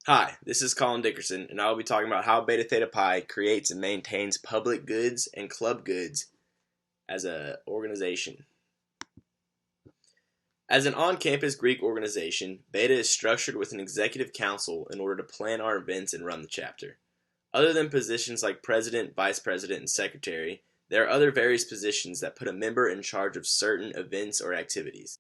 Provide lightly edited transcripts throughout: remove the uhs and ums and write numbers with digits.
Hi, this is Colin Dickerson, and I will be talking about how Beta Theta Pi creates and maintains public goods and club goods as an organization. As an on-campus Greek organization, Beta is structured with an executive council in order to plan our events and run the chapter. Other than positions like president, vice president, and secretary, there are other various positions that put a member in charge of certain events or activities.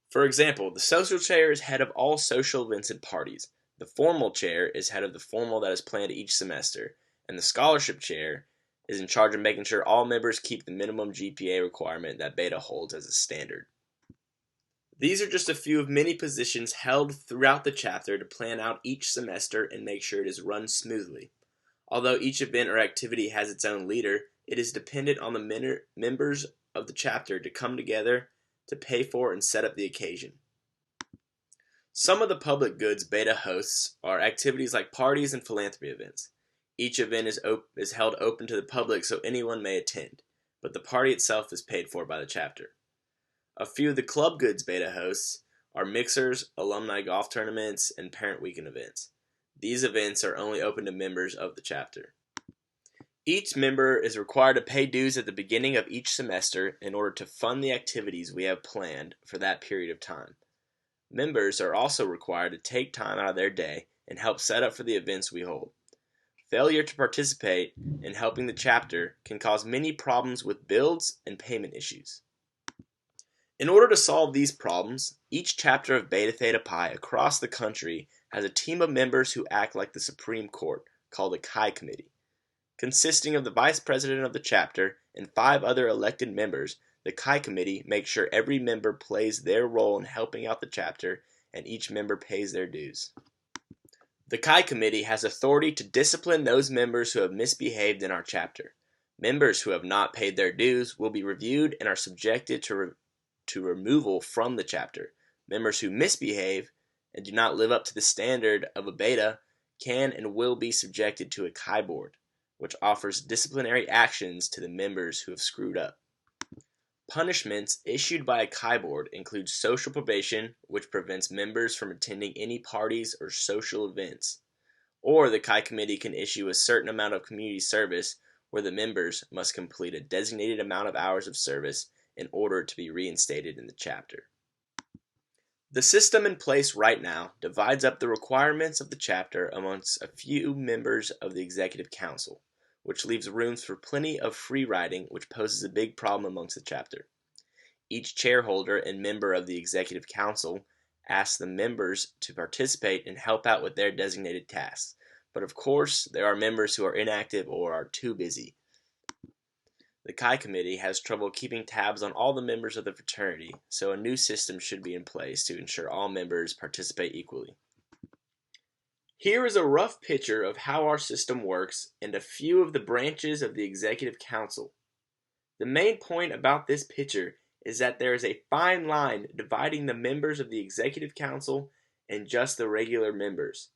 For example, the social chair is head of all social events and parties. The formal chair is head of the formal that is planned each semester, and the scholarship chair is in charge of making sure all members keep the minimum GPA requirement that Beta holds as a standard. These are just a few of many positions held throughout the chapter to plan out each semester and make sure it is run smoothly. Although each event or activity has its own leader, it is dependent on the members of the chapter to come together to pay for and set up the occasion. Some of the public goods Beta hosts are activities like parties and philanthropy events. Each event is held open to the public so anyone may attend, but the party itself is paid for by the chapter. A few of the club goods Beta hosts are mixers, alumni golf tournaments, and parent weekend events. These events are only open to members of the chapter. Each member is required to pay dues at the beginning of each semester in order to fund the activities we have planned for that period of time. Members are also required to take time out of their day and help set up for the events we hold. Failure to participate in helping the chapter can cause many problems with builds and payment issues. In order to solve these problems, each chapter of Beta Theta Pi across the country has a team of members who act like the Supreme Court, called the Chi Committee. Consisting of the vice president of the chapter and 5 other elected members, the Chi Committee makes sure every member plays their role in helping out the chapter and each member pays their dues. The Chi Committee has authority to discipline those members who have misbehaved in our chapter. Members who have not paid their dues will be reviewed and are subjected to removal from the chapter. Members who misbehave and do not live up to the standard of a Beta can and will be subjected to a Chi board, which offers disciplinary actions to the members who have screwed up. Punishments issued by a Chi board include social probation, which prevents members from attending any parties or social events, or the Chi Committee can issue a certain amount of community service where the members must complete a designated amount of hours of service in order to be reinstated in the chapter. The system in place right now divides up the requirements of the chapter amongst a few members of the Executive Council, which leaves room for plenty of free riding, which poses a big problem amongst the chapter. Each chairholder and member of the Executive Council asks the members to participate and help out with their designated tasks, but of course there are members who are inactive or are too busy. The Chi Committee has trouble keeping tabs on all the members of the fraternity, so a new system should be in place to ensure all members participate equally. Here is a rough picture of how our system works and a few of the branches of the Executive Council. The main point about this picture is that there is a fine line dividing the members of the Executive Council and just the regular members.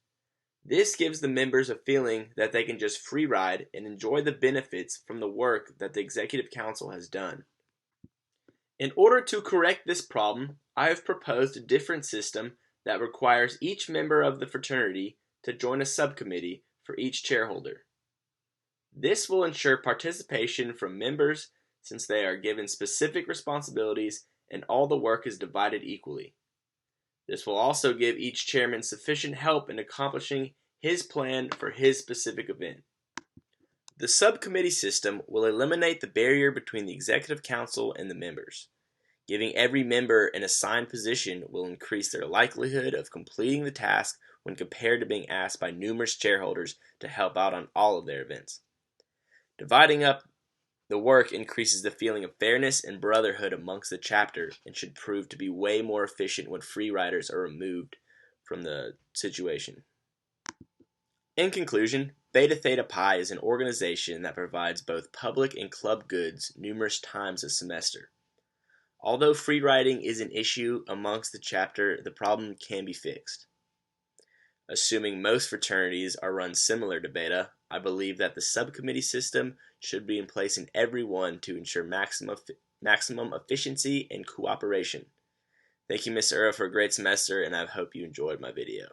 This gives the members a feeling that they can just free ride and enjoy the benefits from the work that the Executive Council has done. In order to correct this problem, I have proposed a different system that requires each member of the fraternity to join a subcommittee for each chairholder. This will ensure participation from members since they are given specific responsibilities and all the work is divided equally. This will also give each chairman sufficient help in accomplishing his plan for his specific event. The subcommittee system will eliminate the barrier between the Executive Council and the members. Giving every member an assigned position will increase their likelihood of completing the task when compared to being asked by numerous chairholders to help out on all of their events. Dividing up the work increases the feeling of fairness and brotherhood amongst the chapter and should prove to be way more efficient when free riders are removed from the situation. In conclusion, Beta Theta Pi is an organization that provides both public and club goods numerous times a semester. Although free riding is an issue amongst the chapter, the problem can be fixed. Assuming most fraternities are run similar to Beta, I believe that the subcommittee system should be in place in every one to ensure maximum efficiency and cooperation. Thank you, Mr. Earl, for a great semester, and I hope you enjoyed my video.